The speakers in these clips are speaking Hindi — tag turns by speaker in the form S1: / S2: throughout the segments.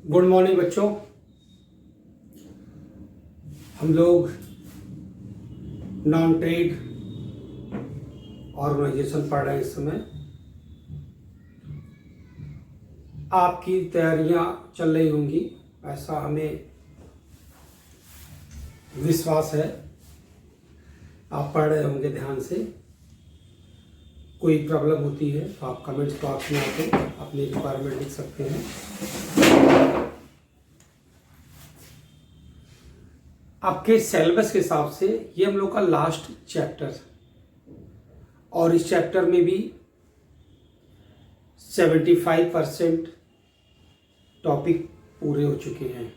S1: गुड मॉर्निंग बच्चों। हम लोग नॉन ट्रेड ऑर्गेनाइजेशन पढ़ रहे हैं इस समय। आपकी तैयारियां चल रही होंगी ऐसा हमें विश्वास है। आप पढ़ रहे होंगे ध्यान से। कोई प्रॉब्लम होती है तो आप कमेंट्स बॉक्स में आके अपनी रिक्वायरमेंट लिख सकते हैं। आपके सिलेबस के हिसाब से ये हम लोग का लास्ट चैप्टर, और इस चैप्टर में भी 75% टॉपिक पूरे हो चुके हैं।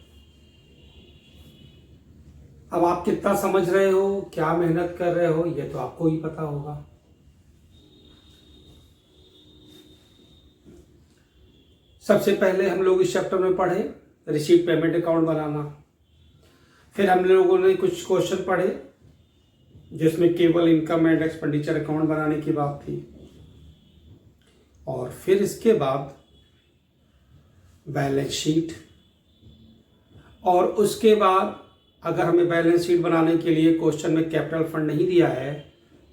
S1: अब आप कितना समझ रहे हो, क्या मेहनत कर रहे हो, ये तो आपको ही पता होगा। सबसे पहले हम लोग इस चैप्टर में पढ़े रिसीट पेमेंट अकाउंट बनाना। फिर हम लोगों ने कुछ क्वेश्चन पढ़े जिसमें केवल इनकम एंड एक्सपेंडिचर अकाउंट बनाने की बात थी। और फिर इसके बाद बैलेंस शीट, और उसके बाद अगर हमें बैलेंस शीट बनाने के लिए क्वेश्चन में कैपिटल फंड नहीं दिया है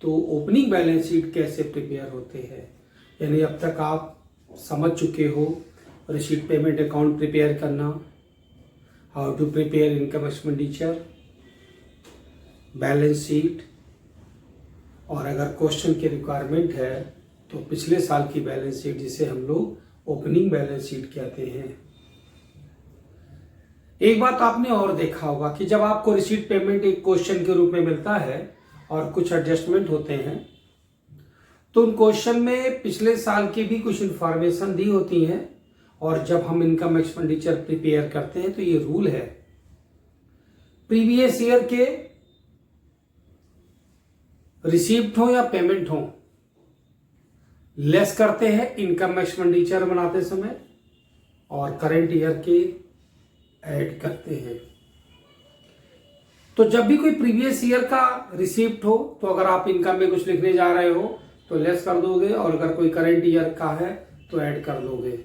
S1: तो ओपनिंग बैलेंस शीट कैसे प्रिपेयर होते हैं। यानी अब तक आप समझ चुके हो रिसीट पेमेंट अकाउंट प्रिपेयर करना, how to prepare income expenditure, balance sheet, और अगर क्वेश्चन की रिक्वायरमेंट है तो पिछले साल की बैलेंस शीट जिसे हम लोग ओपनिंग बैलेंस शीट कहते हैं। एक बात आपने और देखा होगा कि जब आपको रिसीट पेमेंट एक क्वेश्चन के रूप में मिलता है और कुछ एडजस्टमेंट होते हैं तो उन क्वेश्चन में पिछले साल की भी कुछ इंफॉर्मेशन दी होती है। और जब हम इनकम एक्सपेंडिचर प्रिपेयर करते हैं तो ये रूल है, प्रीवियस ईयर के रिसीप्ट हो या पेमेंट हो लेस करते हैं इनकम एक्सपेंडिचर बनाते समय, और करंट ईयर के ऐड करते हैं। तो जब भी कोई प्रीवियस ईयर का रिसीप्ट हो तो अगर आप इनकम में कुछ लिखने जा रहे हो तो लेस कर दोगे, और अगर कोई करंट ईयर का है तो ऐड कर दोगे।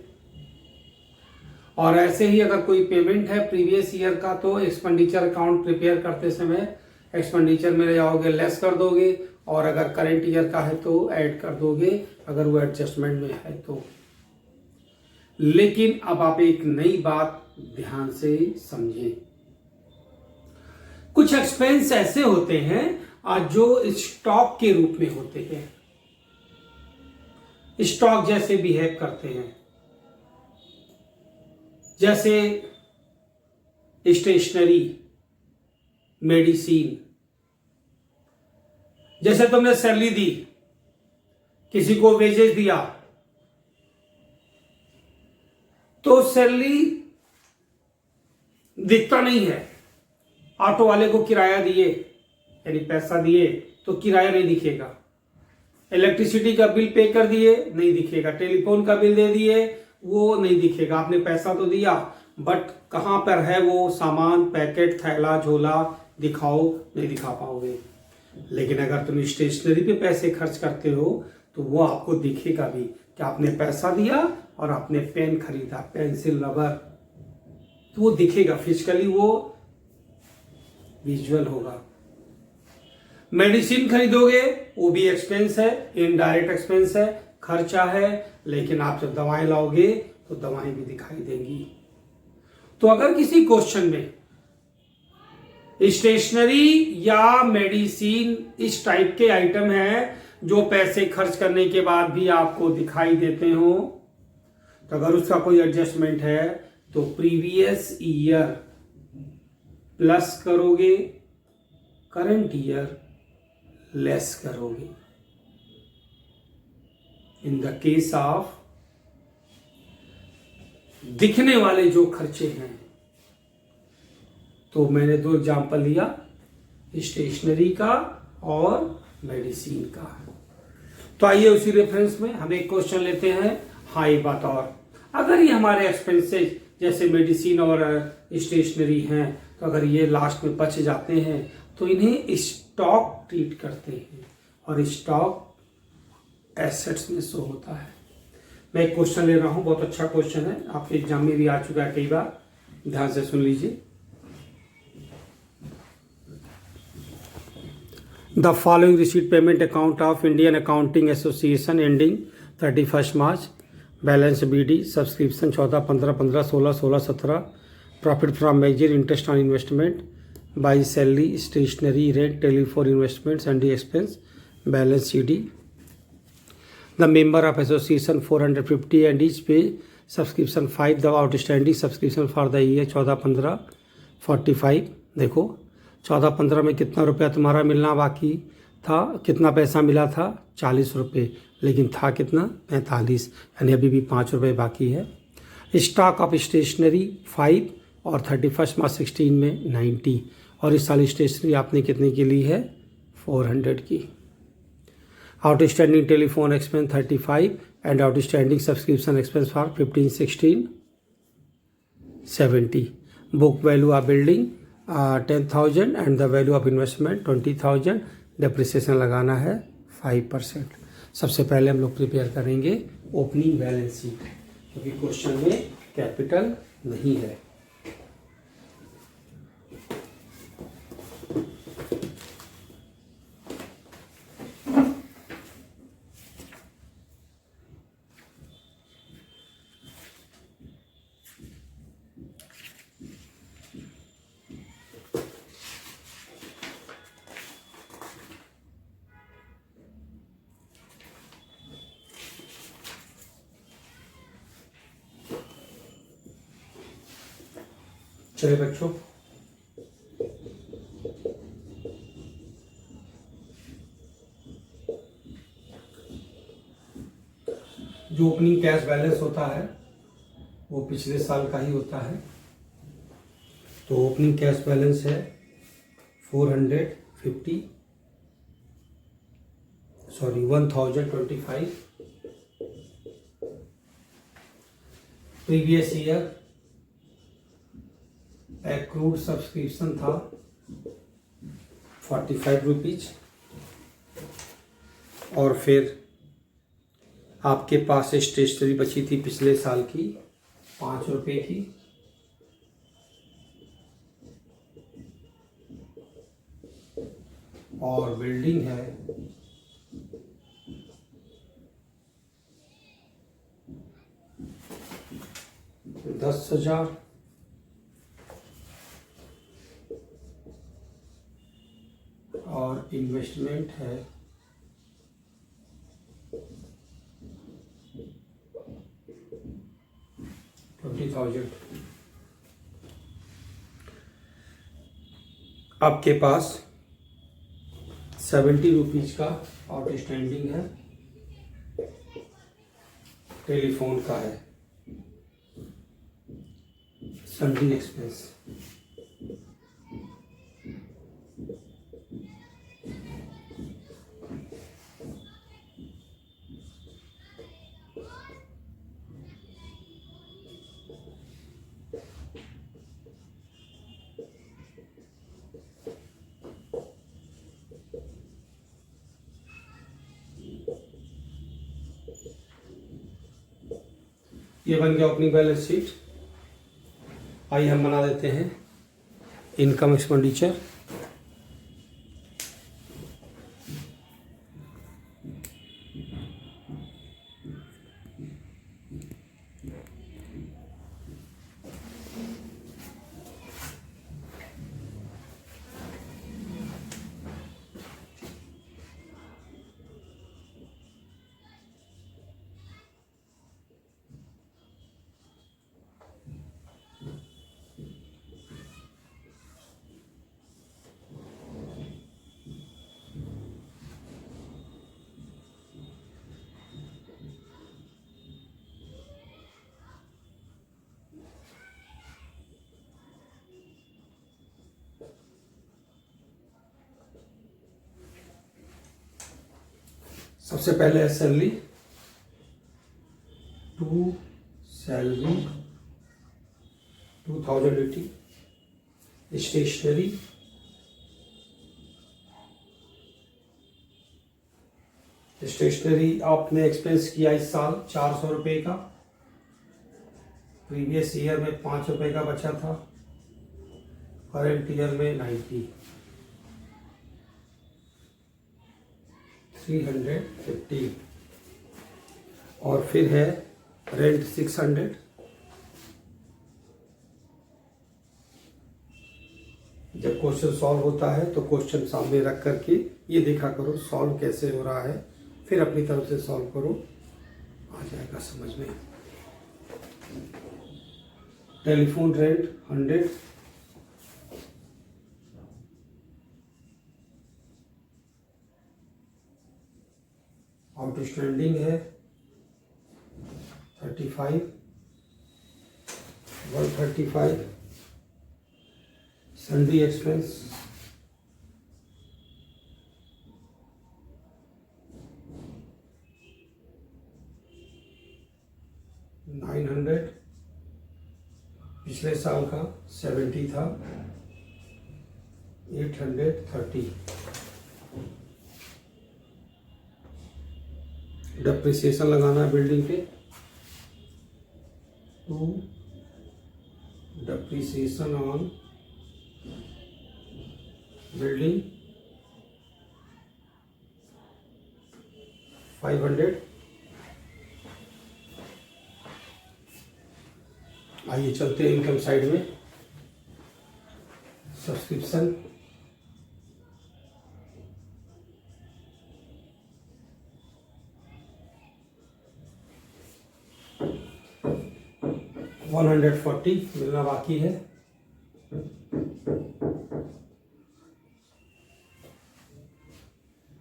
S1: और ऐसे ही अगर कोई पेमेंट है प्रीवियस ईयर का तो एक्सपेंडिचर अकाउंट प्रिपेयर करते समय एक्सपेंडिचर में ले जाओगे, लेस कर दोगे, और अगर करंट ईयर का है तो ऐड कर दोगे अगर वो एडजस्टमेंट में है तो। लेकिन अब आप एक नई बात ध्यान से समझें। कुछ एक्सपेंस ऐसे होते हैं जो स्टॉक के रूप में होते हैं, स्टॉक जैसे बिहेव करते हैं, जैसे स्टेशनरी, मेडिसिन। जैसे तुमने सैलरी दी, किसी को वेजेस दिया, तो सैलरी दिखता नहीं है। ऑटो वाले को किराया दिए यानी पैसा दिए तो किराया नहीं दिखेगा। इलेक्ट्रिसिटी का बिल पे कर दिए, नहीं दिखेगा। टेलीफोन का बिल दे दिए, वो नहीं दिखेगा। आपने पैसा तो दिया बट कहां पर है वो सामान, पैकेट, थैला, झोला, दिखाओ, नहीं दिखा पाओगे। लेकिन अगर तुम स्टेशनरी पे पैसे खर्च करते हो तो वो आपको दिखेगा भी कि आपने पैसा दिया और आपने पेन खरीदा, पेंसिल, रबर, तो वो दिखेगा फिजिकली, वो विजुअल होगा। मेडिसिन खरीदोगे वो भी एक्सपेंस है, इनडायरेक्ट एक्सपेंस है, खर्चा है, लेकिन आप जब दवाएं लाओगे तो दवाएं भी दिखाई देंगी। तो अगर किसी क्वेश्चन में स्टेशनरी या मेडिसिन इस टाइप के आइटम है जो पैसे खर्च करने के बाद भी आपको दिखाई देते हो, तो अगर उसका कोई एडजस्टमेंट है तो प्रीवियस ईयर प्लस करोगे, करंट ईयर लेस करोगे। इन द केस ऑफ दिखने वाले जो खर्चे हैं, तो मैंने दो एग्जांपल लिया, स्टेशनरी का और मेडिसिन का। तो आइए उसी रेफरेंस में हम एक क्वेश्चन लेते हैं। हाँ, एक बात और, अगर ये हमारे एक्सपेंसेस जैसे मेडिसिन और स्टेशनरी हैं तो अगर ये लास्ट में बच जाते हैं तो इन्हें स्टॉक ट्रीट करते हैं, और स्टॉक एसेट्स में शो होता है। मैं एक क्वेश्चन ले रहा हूं, बहुत अच्छा क्वेश्चन है, आपके एग्जाम में भी आ चुका है कई बार, ध्यान से सुन लीजिए। The following receipt payment account of Indian accounting association ending 31 March, balance BD, subscription 14, 15, 15, 16, 16, 17, profit from major, interest on investment, by salary, stationery, rent, telephone investments and expense, balance CD। The member of association 450 and each pay subscription 5, the outstanding subscription for the year 14-15 45। देखो 14-15 में कितना रुपया तुम्हारा मिलना बाकी था, कितना पैसा मिला था 40 रुपये, लेकिन था कितना 45, यानी अभी भी 5 रुपये बाकी है। स्टॉक ऑफ स्टेशनरी 5 और 31 मार्च 16 में 90, और इस साल स्टेशनरी आपने कितने की ली है 400 की। Outstanding telephone expense 35 and outstanding subscription expense for 15, 16, 70। Book value of building 10,000 and the value of investment 20,000। Depreciation लगाना है 5%। सबसे पहले हम लोग प्रिपेयर करेंगे ओपनिंग बैलेंस शीट, क्योंकि क्वेश्चन में कैपिटल नहीं है। चलिए बच्चों, जो ओपनिंग कैश बैलेंस होता है वो पिछले साल का ही होता है। तो ओपनिंग कैश बैलेंस है 1025। प्रीवियस ईयर एक्रूड सब्सक्रिप्शन था 45 रुपीज, और फिर आपके पास स्टेशनरी बची थी पिछले साल की 5 रुपये की, और बिल्डिंग है 10,000, और इन्वेस्टमेंट है 20,000। आपके पास 70 रुपीज का आउटस्टैंडिंग है, टेलीफोन का है, सन्डी एक्सपेंस। ये बन गया ओपनिंग बैलेंस शीट। आइए हम बना देते हैं इनकम एक्सपेंडिचर। सबसे पहले है सैलरी, टू सैलरी 2080, स्टेशनरी आपने एक्सपेंस किया इस साल 400 रुपये का, प्रीवियस ईयर में 5 रुपये का बचा था, करंट ईयर में 350 और फिर है रेंट 600। जब क्वेश्चन सॉल्व होता है तो क्वेश्चन सामने रख करके ये देखा करो सॉल्व कैसे हो रहा है, फिर अपनी तरफ से सॉल्व करो, आ जाएगा समझ में। टेलीफोन रेंट 100, आउटस्टैंडिंग है 35, 135, सन्ड्री एक्सपेंस 900, पिछले साल का 70 था, 830। डेप्रिसिएशन लगाना है बिल्डिंग पे, तो डेप्रिसिएशन ऑन बिल्डिंग 500। आइए चलते हैं इनकम साइड में। सब्सक्रिप्शन 140 मिलना बाकी है।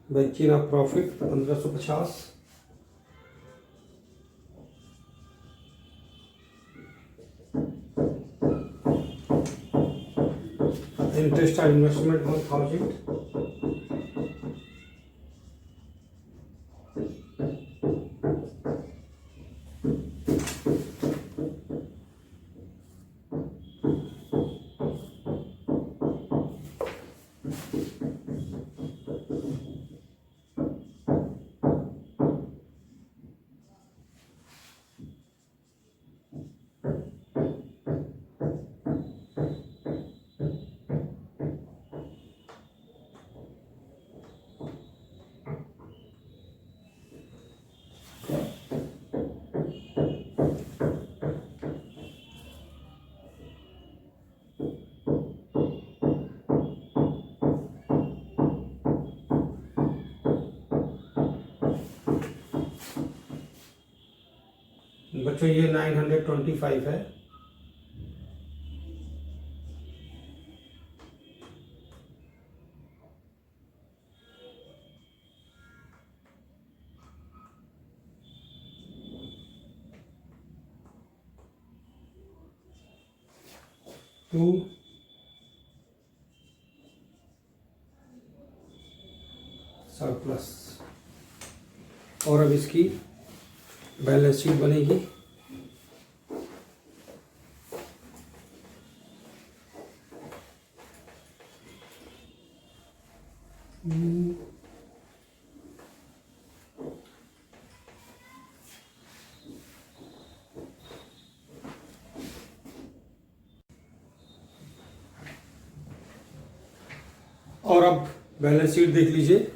S1: Benching of profit 1550। Interest on investment 1000। बच्चों ये 925 है। टू सरप्लस, और अब इसकी बैलेंस शीट बनेगी। और अब बैलेंस शीट देख लीजिए।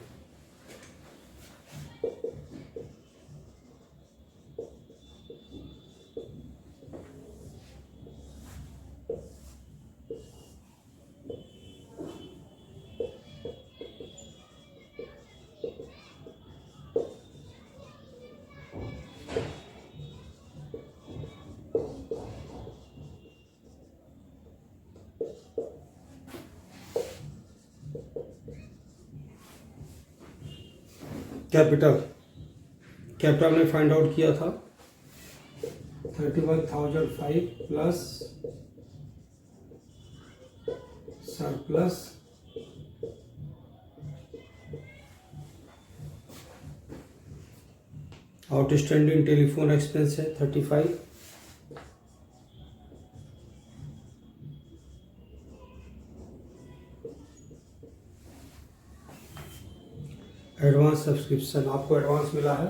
S1: कैपिटल ने फाइंड आउट किया था 31,005 plus surplus outstanding telephone expense है 35, एडवांस एडवांस सब्सक्रिप्शन, आपको एडवांस मिला है,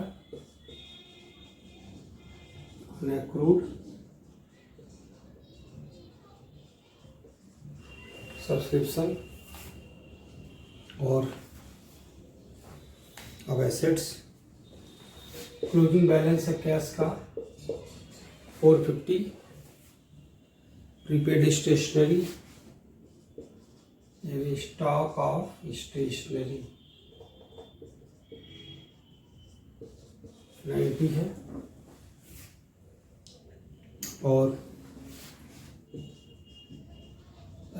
S1: अनअक्रूड सब्सक्रिप्शन। और अब एसेट्स, क्लोजिंग बैलेंस है कैश का 450, प्रीपेड स्टेशनरी यानी स्टॉक ऑफ स्टेशनरी 90 है। और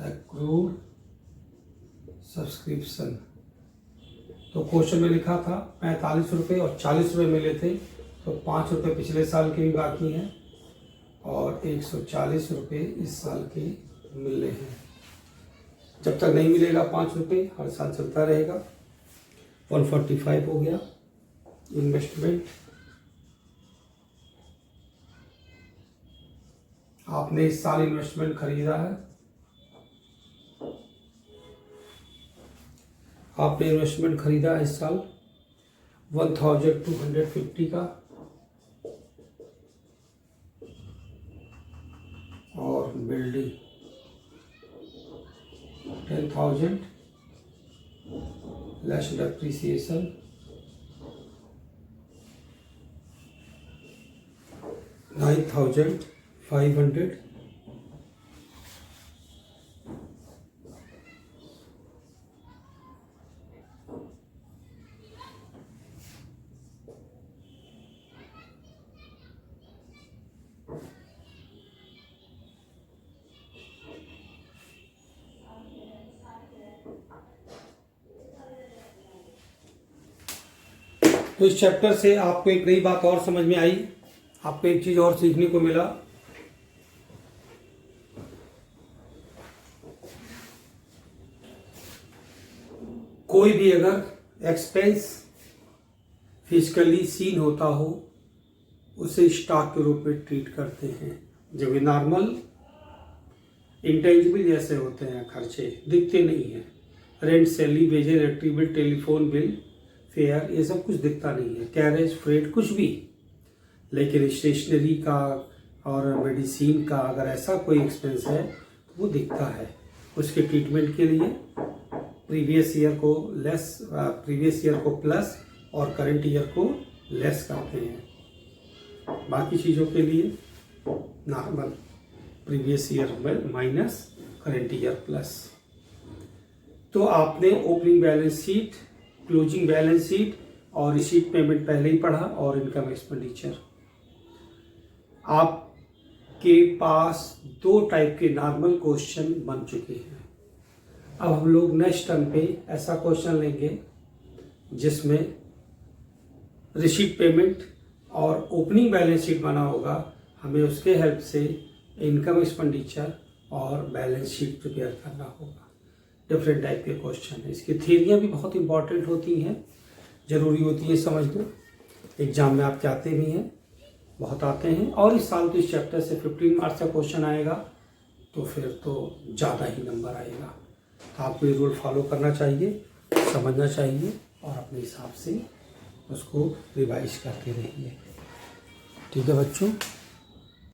S1: एक्रूड सब्सक्रिप्शन, तो क्वेश्चन में लिखा था 45 रुपये और 40 रुपये मिले थे, तो 5 रुपये पिछले साल के भी बाकी हैं और 140 रुपये इस साल के मिलने हैं। जब तक नहीं मिलेगा 5 रुपये, हर साल चलता रहेगा। 145 हो गया इन्वेस्टमेंट। आपने इस साल इन्वेस्टमेंट खरीदा है, आपने इन्वेस्टमेंट खरीदा है इस साल 1250 का, और बिल्डिंग 10,000 लेस डेप्रिसिएशन 9,500। तो इस चैप्टर से आपको एक नई बात और समझ में आई, आपको एक चीज और सीखने को मिला। कोई भी अगर एक्सपेंस फिजिकली सीन होता हो, उसे स्टॉक के रूप में ट्रीट करते हैं। जब ये नॉर्मल इंटेंजिबल जैसे होते हैं, खर्चे दिखते नहीं हैं, rent, salary, wages, electric bill, telephone bill, fair, ये सब कुछ दिखता नहीं है, कैरेज, फ्रेट, कुछ भी। लेकिन स्टेशनरी का और मेडिसिन का अगर ऐसा कोई एक्सपेंस है तो वो दिखता है। उसके ट्रीटमेंट के लिए प्रीवियस ईयर को प्लस और करंट ईयर को लेस करते हैं। बाकी चीज़ों के लिए normal previous year minus current year plus. तो आपने opening balance sheet, closing balance sheet और रिसीट पेमेंट पहले ही पढ़ा, और इनकम एक्सपेंडिचर। आपके पास 2 टाइप के नॉर्मल क्वेश्चन बन चुके हैं। अब हम लोग नेक्स्ट टर्म पे ऐसा क्वेश्चन लेंगे जिसमें रिसीट पेमेंट और ओपनिंग बैलेंस शीट बना होगा। हमें उसके हेल्प से इनकम एक्सपेंडिचर और बैलेंस शीट प्रिपेयर करना होगा। डिफरेंट टाइप के क्वेश्चन है। इसकी थ्योरियाँ भी बहुत इंपॉर्टेंट होती हैं, ज़रूरी होती है समझ लो। एग्जाम में आपके आते भी हैं, बहुत आते हैं। और इस साल तो इस चैप्टर से 15 मार्क्स का क्वेश्चन आएगा, तो फिर तो ज़्यादा ही नंबर आएगा। तो आपको ये रूल फॉलो करना चाहिए, समझना चाहिए और अपने हिसाब से उसको रिवाइज करते रहिए। ठीक है बच्चों।